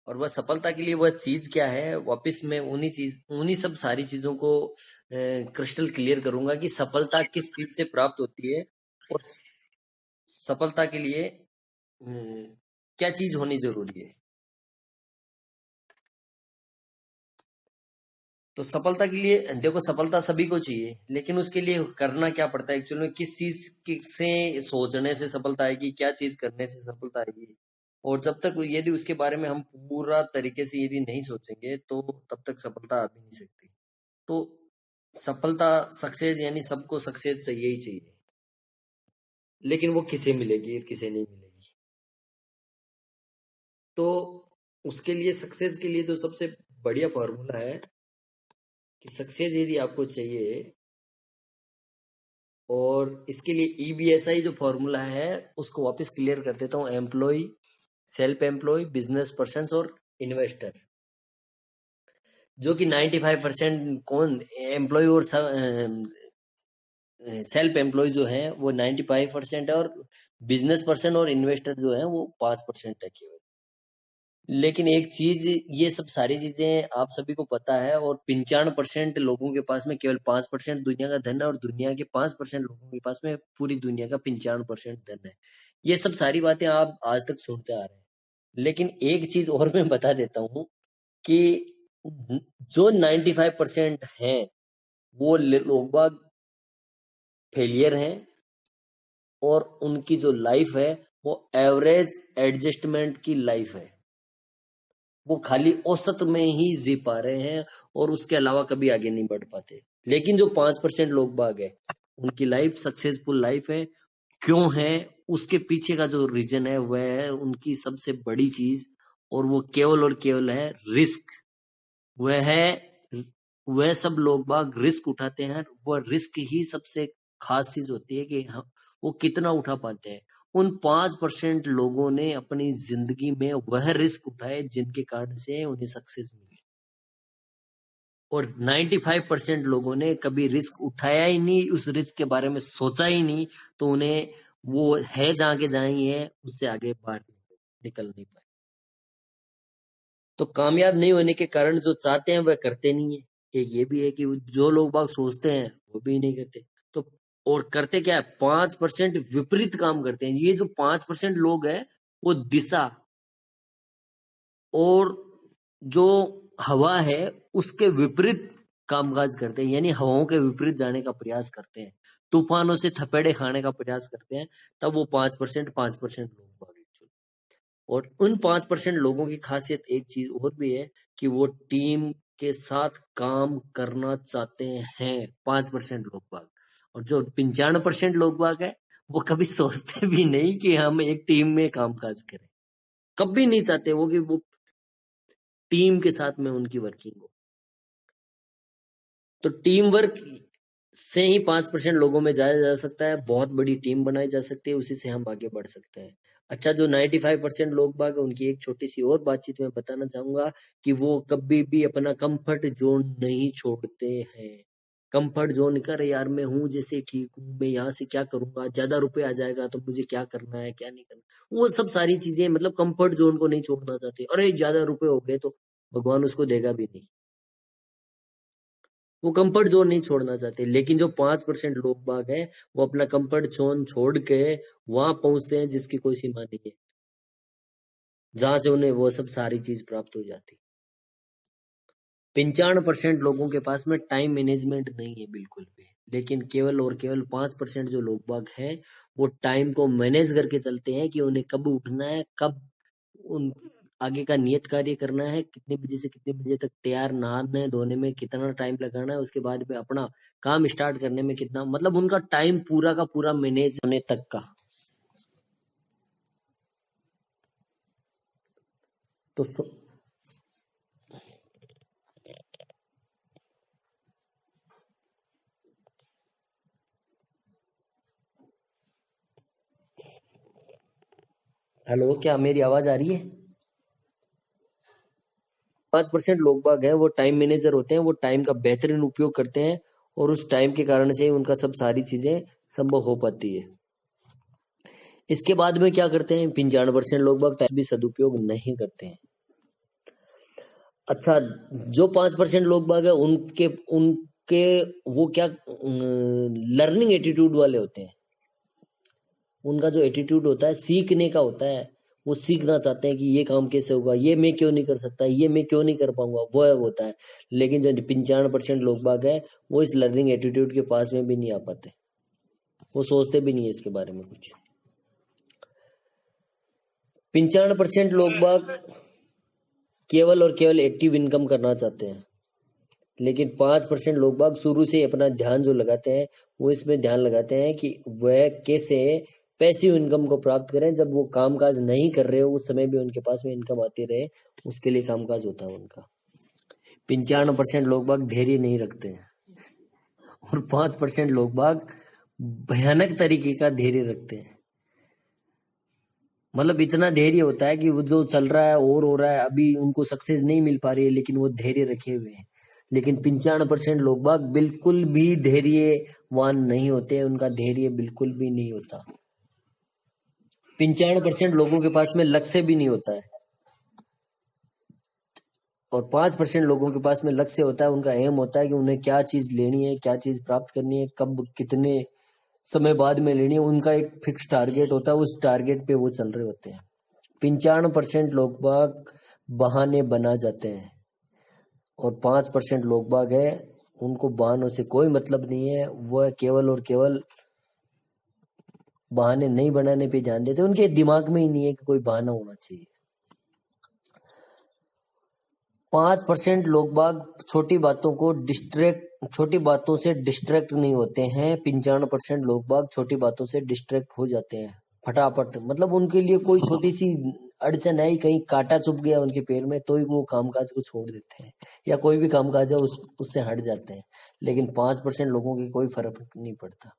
और वह सफलता के लिए वह चीज क्या है, वापस मैं उन्हीं सब सारी चीजों को क्रिस्टल क्लियर करूंगा कि सफलता किस चीज से प्राप्त होती है और सफलता के लिए क्या चीज होनी जरूरी है। तो सफलता के लिए देखो, सफलता सभी को चाहिए, लेकिन उसके लिए करना क्या पड़ता है एक्चुअली में, किस चीज से सोचने से सफलता आएगी, क्या चीज करने से सफलता आएगी। और जब तक यदि उसके बारे में हम पूरा तरीके से यदि नहीं सोचेंगे तो तब तक सफलता आ भी नहीं सकती। तो सफलता, सक्सेस, यानी सबको सक्सेस चाहिए ही चाहिए, लेकिन वो किसे मिलेगी किसे नहीं मिलेगी। तो उसके लिए, सक्सेस के लिए जो सबसे बढ़िया फॉर्मूला है कि सक्सेस यदि आपको चाहिए, और इसके लिए ईबीएसआई जो फॉर्मूला है उसको वापस क्लियर कर देता हूँ। Employ, self employ, business person और इन्वेस्टर, जो कि 95% कौन एम्प्लॉय और सेल्फ एम्प्लॉय जो है वो 95% है, और बिजनेस पर्सन और इन्वेस्टर जो है वो 5% है केवल। लेकिन एक चीज, ये सब सारी चीजें आप सभी को पता है, और 95% लोगों के पास में केवल 5% दुनिया का धन है, और दुनिया के 5% लोगों के पास में पूरी दुनिया का 95% धन है। ये सब सारी बातें आप आज तक सुनते आ रहे हैं। लेकिन एक चीज और मैं बता देता हूँ कि जो 95% हैं वो लोग बाग फेलियर हैं, और उनकी जो लाइफ है वो एवरेज एडजस्टमेंट की लाइफ है। वो खाली औसत में ही जी पा रहे हैं, और उसके अलावा कभी आगे नहीं बढ़ पाते। लेकिन जो 5% लोग बाग है उनकी लाइफ सक्सेसफुल लाइफ है। क्यों है? उसके पीछे का जो रीजन है वह है उनकी सबसे बड़ी चीज, और वो केवल और केवल है रिस्क। वह है, वह सब लोग बाग रिस्क उठाते हैं। वह रिस्क ही सबसे खास चीज होती है कि वो कितना उठा पाते हैं। उन 5% लोगों ने अपनी जिंदगी में वह रिस्क उठाए जिनके कारण से उन्हें सक्सेस मिली, और 95% लोगों ने कभी रिस्क उठाया ही नहीं, उस रिस्क के बारे में सोचा ही नहीं, तो उन्हें वो है जहां के जहां ही है, उससे आगे बाहर निकल नहीं पाए। तो कामयाब नहीं होने के कारण जो चाहते हैं वह करते नहीं है। एक ये भी है कि जो लोग बाग सोचते हैं वो भी नहीं करते। तो और करते क्या है, 5% विपरीत काम करते हैं। ये जो 5% लोग हैं वो दिशा और जो हवा है उसके विपरीत कामकाज करते हैं, यानी हवाओं के विपरीत जाने का प्रयास करते हैं, तूफानों से थपेड़े खाने का प्रयास करते हैं। तब वो 5% लोग बाग। और उन 5% लोगों की खासियत एक चीज और भी है कि वो टीम के साथ काम करना चाहते हैं, 5% लोग बाग। और जो 95% लोग बाग है वो कभी सोचते भी नहीं कि हम एक टीम में कामकाज करें। कभी नहीं चाहते वो कि वो टीम के साथ में उनकी वर्किंग हो। तो टीम वर्क से ही 5% लोगों में जाया जा सकता है, बहुत बड़ी टीम बनाई जा सकती है, उसी से हम आगे बढ़ सकते हैं। अच्छा, जो 95% लोग बाग है उनकी एक छोटी सी और बातचीत मैं बताना चाहूंगा कि वो कभी भी अपना कंफर्ट जोन नहीं छोड़ते हैं। कंफर्ट जोन कर, यार मैं हूं जैसे ठीक हूँ, मैं यहाँ से क्या करूंगा, ज्यादा रुपए आ जाएगा तो मुझे क्या करना है क्या नहीं करना, वो सब सारी चीजें, मतलब कंफर्ट जोन को नहीं छोड़ना चाहते। अरे ज्यादा रुपए हो गए तो भगवान उसको देगा भी नहीं, वो कंफर्ट जोन नहीं छोड़ना चाहते। लेकिन जो 5% लोग बाग हैं वो अपना कंफर्ट जोन छोड़ के वहां पहुंचते हैं जिसकी कोई सीमा नहीं है, जहां से उन्हें वो सब सारी चीज प्राप्त हो जाती। 95% लोगों के पास में टाइम मैनेजमेंट नहीं है बिल्कुल भी, लेकिन केवल और केवल 5% जो लोग बाग हैं वो टाइम को मैनेज करके चलते हैं कि उन्हें कब उठना है, कब उन आगे का नियत कार्य करना है, कितने बजे से कितने बजे तक तैयार नहाने धोने में कितना टाइम लगाना है, उसके बाद में अपना काम स्टार्ट करने में कितना, मतलब उनका टाइम पूरा का पूरा मैनेज होने तक का। तो हेलो, क्या मेरी आवाज आ रही है? 5% लोग बाग है वो टाइम मैनेजर होते हैं, वो टाइम का बेहतरीन उपयोग करते हैं, और उस टाइम के कारण से उनका सब सारी चीजें संभव हो पाती है। इसके बाद में क्या करते हैं 95% लोग बाग टाइम भी सदुपयोग नहीं करते हैं। अच्छा, जो 5% लोग बाग है उनके उनके वो क्या लर्निंग एटीट्यूड वाले होते हैं। उनका जो एटीट्यूड होता है सीखने का होता है, वो सीखना चाहते हैं कि ये काम कैसे होगा, ये मैं क्यों नहीं कर सकता, ये मैं क्यों नहीं कर पाऊंगा, वो होता है। लेकिन जो 95% लोग बाग है वो इस लर्निंग एटीट्यूड के पास में भी नहीं आ पाते, वो सोचते भी नहीं है इसके बारे में कुछ। 95% लोग बाग केवल और केवल एक्टिव इनकम करना चाहते हैं, लेकिन 5% लोग बाग शुरू से ही अपना ध्यान जो लगाते हैं वो इसमें ध्यान लगाते हैं कि वह कैसे पैसिव इनकम को प्राप्त करें। जब वो कामकाज नहीं कर रहे हो उस समय भी उनके पास में इनकम आती रहे, उसके लिए कामकाज होता है उनका। 95% लोग बाग धैर्य नहीं रखते हैं और 5% लोग बाग भयानक तरीके का धैर्य रखते हैं। मतलब इतना धैर्य होता है कि वो जो चल रहा है और हो रहा है, अभी उनको सक्सेस नहीं मिल पा रही है लेकिन वो धैर्य रखे हुए हैं। लेकिन 95% लोग बाग बिल्कुल भी धैर्यवान नहीं होते, उनका धैर्य बिल्कुल भी नहीं होता। 95% लोगों के पास में लक्ष्य भी नहीं होता है और 5% लोगों के पास में लक्ष्य होता है। उनका एम होता है कि उन्हें क्या चीज लेनी है, क्या चीज प्राप्त करनी है, कब कितने समय बाद में लेनी है। उनका एक फिक्स टारगेट होता है, उस टारगेट पे वो चल रहे होते हैं। 95% लोग बाग बहाने बना जाते हैं और 5% लोग बाग है उनको बहानों से कोई मतलब नहीं है, वह केवल और केवल बहाने नहीं बनाने पे ध्यान देते, उनके दिमाग में ही नहीं है कि कोई बहाना होना चाहिए। 5% लोग बाग छोटी बातों से डिस्ट्रैक्ट नहीं होते हैं। 95% लोग बाग छोटी बातों से डिस्ट्रैक्ट हो जाते हैं फटाफट। मतलब उनके लिए कोई छोटी सी अड़चन आई, कहीं कांटा चुभ गया उनके पैर में, तो ही वो कामकाज को छोड़ देते हैं या कोई भी कामकाज है उससे हट जाते हैं। लेकिन 5% लोगों के कोई फर्क नहीं पड़ता।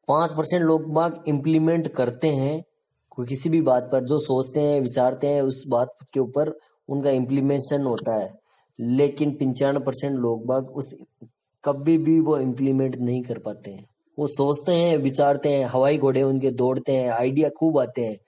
5% लोग बाग इम्प्लीमेंट करते हैं कोई किसी भी बात पर, जो सोचते हैं विचारते हैं उस बात के ऊपर उनका इम्प्लीमेंटेशन होता है। लेकिन 95% लोग बाग उस कभी भी वो इम्प्लीमेंट नहीं कर पाते हैं। वो सोचते हैं विचारते हैं, हवाई घोड़े उनके दौड़ते हैं, आइडिया खूब आते हैं,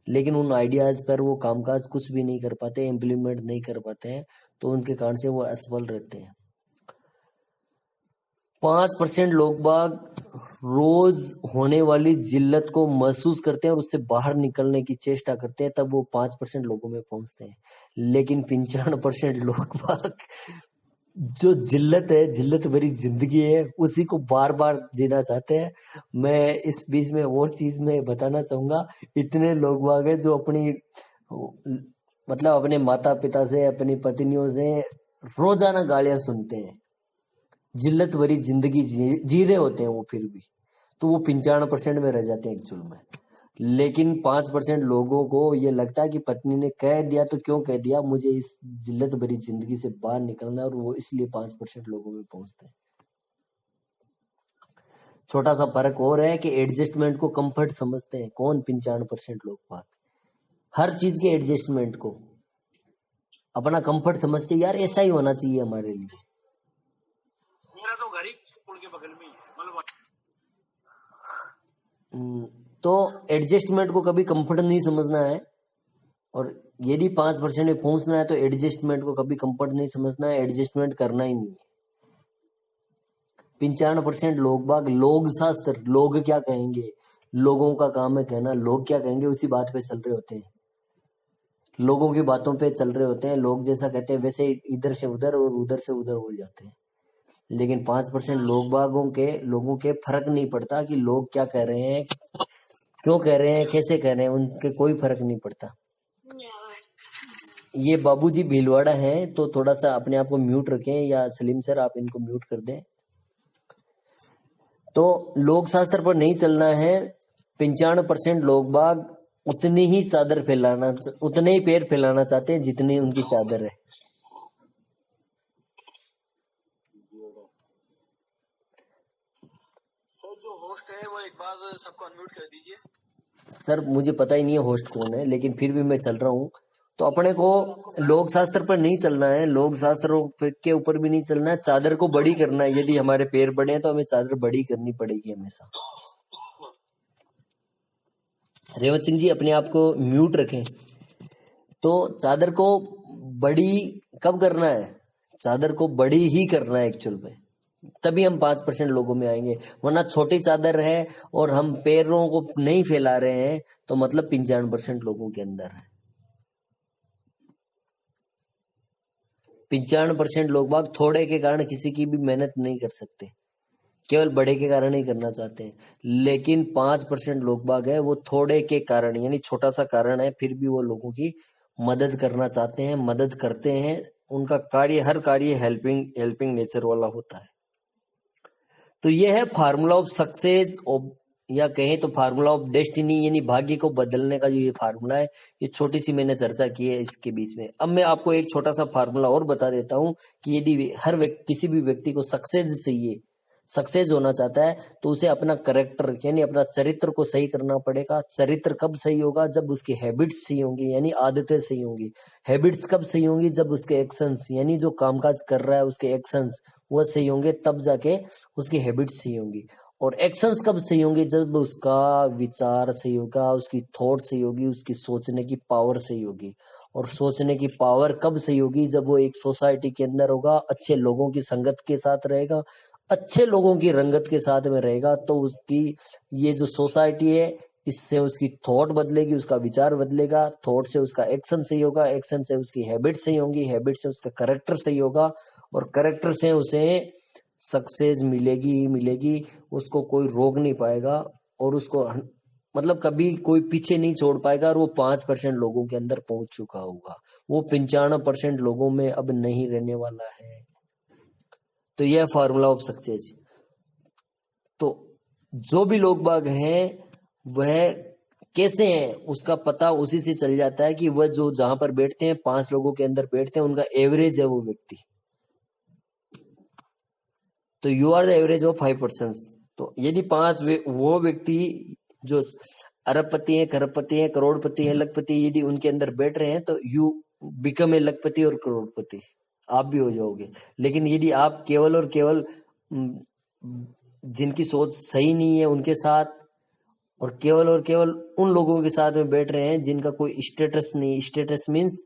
लेकिन उन आइडियाज पर वो कामकाज कुछ भी नहीं कर पाते, इम्प्लीमेंट नहीं कर पाते हैं, तो उनके कारण से वो असफल रहते हैं। 5% लोग बाग रोज होने वाली जिल्लत को महसूस करते हैं और उससे बाहर निकलने की चेष्टा करते हैं, तब वो 5% लोगों में पहुंचते हैं। लेकिन 95% लोग बाग जो जिल्लत है, जिल्लत भरी जिंदगी है, उसी को बार बार जीना चाहते हैं। मैं इस बीच में और चीज में बताना चाहूंगा, इतने लोग बाग हैं जो अपनी मतलब अपने माता पिता से, अपनी पत्नियों से रोजाना गालियां सुनते हैं, जिल्लत भरी जिंदगी जी रहे होते हैं वो, फिर भी तो वो 95% में रह जाते हैं एक्चुअल में। लेकिन 5% लोगों को ये लगता है कि पत्नी ने कह दिया तो क्यों कह दिया, मुझे इस जिल्लत भरी जिंदगी से बाहर निकलना है, और वो इसलिए 5% लोगों में पहुंचते हैं। छोटा सा फर्क और है कि एडजस्टमेंट को कंफर्ट समझते हैं कौन, 95% लोग बात हर चीज के एडजस्टमेंट को अपना कंफर्ट समझते हैं, यार ऐसा ही होना चाहिए हमारे लिए। मेरा तो घर ही पुल के बगल में ही है, मतलब तो एडजस्टमेंट को कभी कंफर्ट नहीं समझना है, और यदि 5% में पहुंचना है तो एडजस्टमेंट को कभी कंफर्ट नहीं समझना है, एडजस्टमेंट करना ही नहीं है। 95% लोग बाग लोग शास्त्र, लोग क्या कहेंगे, लोगों का काम है कहना, लोग क्या कहेंगे उसी बात पे चल रहे होते हैं, लोगों की बातों पे चल रहे होते हैं। लोग जैसा कहते हैं वैसे इधर से उधर और उधर से उधर हो जाते हैं। लेकिन 5% लोगों के फर्क नहीं पड़ता कि लोग क्या कह रहे हैं, क्यों कह रहे हैं, कैसे कह रहे हैं, उनके कोई फर्क नहीं पड़ता। ये बाबूजी भीलवाड़ा हैं, तो थोड़ा सा अपने आप को म्यूट रखें, या सलीम सर आप इनको म्यूट कर दें। तो लोक शास्त्र पर नहीं चलना है। 95% लोग बाग उतनी ही चादर फैलाना, उतने ही पैर फैलाना चाहते हैं जितनी उनकी चादर है। जो होस्ट है वो एक बार सबको अनम्यूट कर दीजिए। सर मुझे पता ही नहीं है होस्ट कौन है, लेकिन फिर भी मैं चल रहा हूँ। तो अपने को लोक शास्त्र पर नहीं चलना है, लोक शास्त्रों के ऊपर भी नहीं चलना है, चादर को बड़ी करना है। यदि हमारे पैर बड़े हैं तो हमें चादर बड़ी करनी पड़ेगी हमेशा। रेवत सिंह जी अपने आप को म्यूट रखें। तो चादर को बड़ी कब करना है? चादर को बड़ी ही करना है एक्चुअल में, तभी हम 5% लोगों में आएंगे। वरना छोटी चादर है और हम पैरों को नहीं फैला रहे हैं तो मतलब 95% लोगों के अंदर है। 95% लोग बाग थोड़े के कारण किसी की भी मेहनत नहीं कर सकते, केवल बड़े के कारण ही करना चाहते हैं। लेकिन 5% लोग बाग है वो थोड़े के कारण, यानी छोटा सा कारण है, फिर भी वो लोगों की मदद करना चाहते हैं, मदद करते हैं। उनका कार्य, हर कार्य हेल्पिंग हेल्पिंग नेचर वाला होता है। तो ये है फार्मूला ऑफ सक्सेस, या कहें तो फार्मूला ऑफ डेस्टिनी, यानी भाग्य को बदलने का जो ये फार्मूला है, ये छोटी सी मैंने चर्चा की है इसके बीच में। अब मैं आपको एक छोटा सा फार्मूला और बता देता हूं कि यदि हर व्यक्ति, किसी भी व्यक्ति को सक्सेस चाहिए, सक्सेस होना चाहता है, तो उसे अपना करेक्टर यानी अपना चरित्र को सही करना पड़ेगा। चरित्र कब सही होगा? जब उसकी हैबिट्स सही होंगी, यानी आदतें सही होंगी। हैबिट्स कब सही होंगी? जब उसके एक्शंस, यानी जो कामकाज कर रहा है उसके एक्शंस वो सही होंगे, तब जाके उसकी हैबिट्स सही होंगी। और एक्शंस कब सही होंगे? जब उसका विचार सही होगा, उसकी थॉट सही होगी, उसकी सोचने की पावर सही होगी। और सोचने की पावर कब सही होगी? जब वो एक सोसाइटी के अंदर होगा, अच्छे लोगों की संगत के साथ रहेगा, अच्छे लोगों की रंगत के साथ में रहेगा, तो उसकी ये जो सोसाइटी है, इससे उसकी थॉट बदलेगी, उसका विचार बदलेगा, थॉट से उसका एक्शन सही होगा, एक्शन से उसकी हैबिट सही होंगी, हैबिट से उसका करेक्टर सही होगा, और करेक्टर से उसे सक्सेस मिलेगी ही मिलेगी। उसको कोई रोक नहीं पाएगा, और उसको मतलब कभी कोई पीछे नहीं छोड़ पाएगा। और वो 5% लोगों के अंदर पहुंच चुका होगा, वो 95% लोगों में अब नहीं रहने वाला है। तो यह फॉर्मूला ऑफ सक्सेस। तो जो भी लोग बाग हैं वह कैसे हैं उसका पता उसी से चल जाता है कि वह जो जहां पर बैठते हैं, 5 लोगों के अंदर बैठते हैं, उनका एवरेज है वो व्यक्ति। तो you are the average of 5%। तो यदि वो व्यक्ति जो अरबपति है, खरबपति है, करोड़पति है, लखपति, यदि उनके अंदर बैठ रहे हैं, तो यू बिकम ए लखपति और करोड़पति, आप भी हो जाओगे। लेकिन यदि आप केवल और केवल जिनकी सोच सही नहीं है उनके साथ, और केवल उन लोगों के साथ में बैठ रहे हैं जिनका कोई स्टेटस नहीं, स्टेटस मीन्स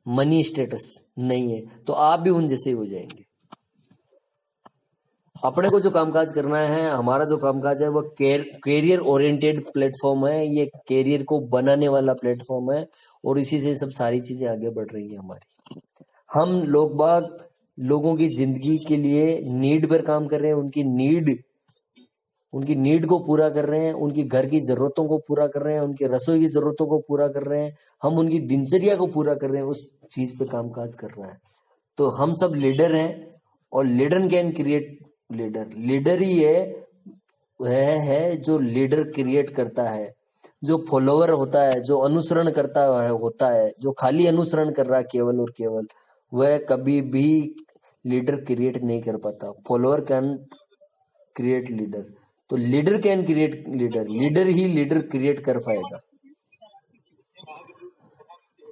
मनी स्टेटस नहीं है, तो आप भी उन जैसे हो जाएंगे। अपने को जो कामकाज करना है, हमारा जो कामकाज है, वो कैरियर ओरिएंटेड प्लेटफॉर्म है, ये कैरियर को बनाने वाला प्लेटफॉर्म है, और इसी से सब सारी चीजें आगे बढ़ रही है हमारी। हम लोग बाग लोगों की जिंदगी के लिए नीड पर काम कर रहे हैं, उनकी नीड को पूरा कर रहे हैं, उनकी घर की जरूरतों को पूरा कर रहे हैं, उनकी रसोई की जरूरतों को पूरा कर रहे हैं, हम उनकी दिनचर्या को पूरा कर रहे हैं, उस चीज पे कामकाज कर रहा है। तो हम सब लीडर हैं, और leader can create leader. Leader ही है, वह है जो लीडर क्रिएट करता है। जो फॉलोवर होता है, जो अनुसरण करता है, होता है, जो खाली अनुसरण कर रहा है केवल और केवल, वह कभी भी लीडर क्रिएट नहीं कर पाता। Follower can create leader. तो leader can create leader, leader ही लीडर क्रिएट कर पाएगा।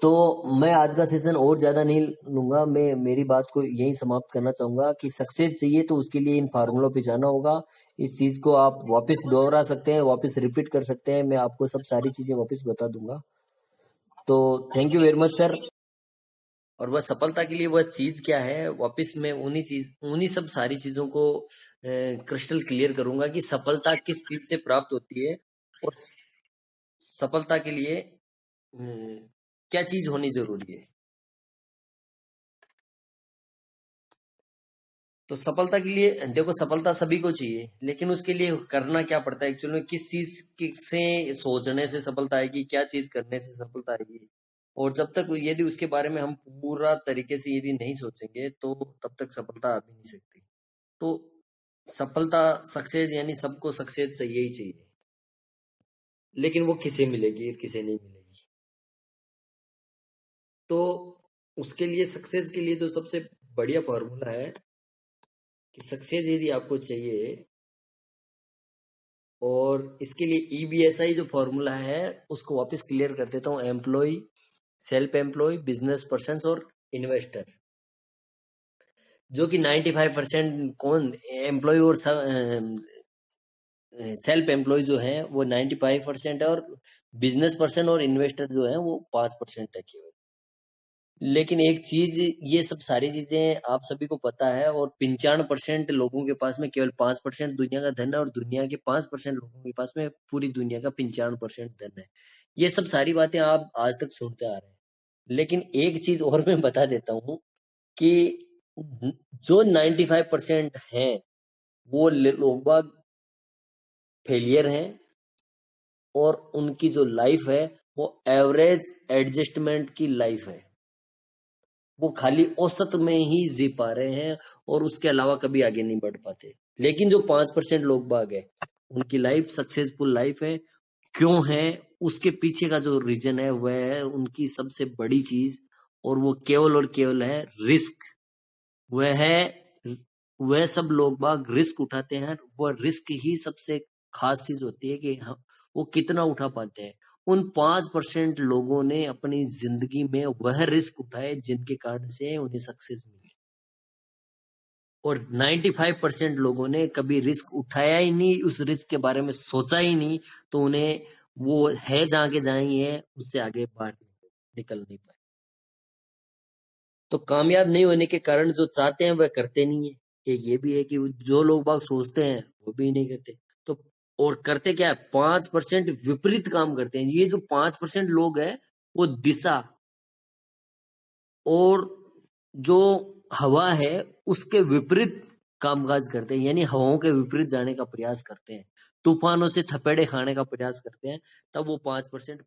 तो मैं आज का सेशन और ज्यादा नहीं लूंगा, मैं मेरी बात को यही समाप्त करना चाहूंगा कि सक्सेस चाहिए तो उसके लिए इन फार्मूलों पे जाना होगा। इस चीज को आप वापस दोहरा सकते हैं, वापस रिपीट कर सकते हैं, मैं आपको सब सारी चीजें वापस बता दूंगा। तो thank you very much sir. और वह सफलता के लिए वह चीज क्या है, वापस मैं उन्हीं सब सारी चीजों को क्रिस्टल क्लियर करूंगा कि सफलता किस चीज से प्राप्त होती है, और सफलता के लिए क्या चीज होनी जरूरी है। तो सफलता के लिए देखो, सफलता सभी को चाहिए, लेकिन उसके लिए करना क्या पड़ता है एक्चुअली में, किस चीज से सोचने से सफलता आएगी, क्या चीज करने से सफलता आएगी। और जब तक यदि उसके बारे में हम पूरा तरीके से यदि नहीं सोचेंगे, तो तब तक सफलता आ भी नहीं सकती। तो सफलता, सक्सेस, यानी सबको सक्सेस चाहिए ही चाहिए, लेकिन वो किसे मिलेगी किसे नहीं मिलेगी। तो उसके लिए, सक्सेस के लिए जो सबसे बढ़िया फॉर्मूला है कि सक्सेस यदि आपको चाहिए, और इसके लिए ईबीएसआई जो फॉर्मूला है उसको वापस क्लियर कर देता हूँ। Employ, self employ, business person और इन्वेस्टर, जो कि 95% कौन एम्प्लॉय और सेल्फ एम्प्लॉय जो है वो 95% है, और बिजनेस पर्सन और इन्वेस्टर जो है वो 5% है केवल। लेकिन एक चीज, ये सब सारी चीजें आप सभी को पता है, और 95% लोगों के पास में केवल 5% दुनिया का धन है, और दुनिया के 5% लोगों के पास में पूरी दुनिया का 95% धन है। ये सब सारी बातें आप आज तक सुनते आ रहे हैं। लेकिन एक चीज और मैं बता देता हूँ कि जो 95% हैं वो लोग बाग फेलियर हैं, और उनकी जो लाइफ है वो एवरेज एडजस्टमेंट की लाइफ है। वो खाली औसत में ही जी पा रहे हैं, और उसके अलावा कभी आगे नहीं बढ़ पाते। लेकिन जो 5% लोग बाग है, उनकी लाइफ सक्सेसफुल लाइफ है। क्यों है? उसके पीछे का जो रीजन है वह है उनकी सबसे बड़ी चीज, और वो केवल और केवल है रिस्क। वह है, वह सब लोग बाग रिस्क उठाते हैं। वह रिस्क ही सबसे खास चीज होती है कि वो कितना उठा पाते हैं। उन 5% लोगों ने अपनी जिंदगी में वह रिस्क उठाए जिनके कारण से उन्हें सक्सेस मिली, और 95% लोगों ने कभी रिस्क उठाया ही नहीं, उस रिस्क के बारे में सोचा ही नहीं, तो उन्हें वो है जहां के जहां ही है, उससे आगे बाहर निकल नहीं पाए। तो कामयाब नहीं होने के कारण जो चाहते हैं वह करते नहीं है। एक ये भी है कि जो लोग बाग सोचते हैं वो भी नहीं करते। तो और करते क्या है? 5% विपरीत काम करते हैं। ये जो 5% लोग हैं वो दिशा और जो हवा है उसके विपरीत कामकाज करते हैं, यानी हवाओं के विपरीत जाने का प्रयास करते हैं, तूफानों से थपेड़े खाने का प्रयास करते हैं। तब वो 5%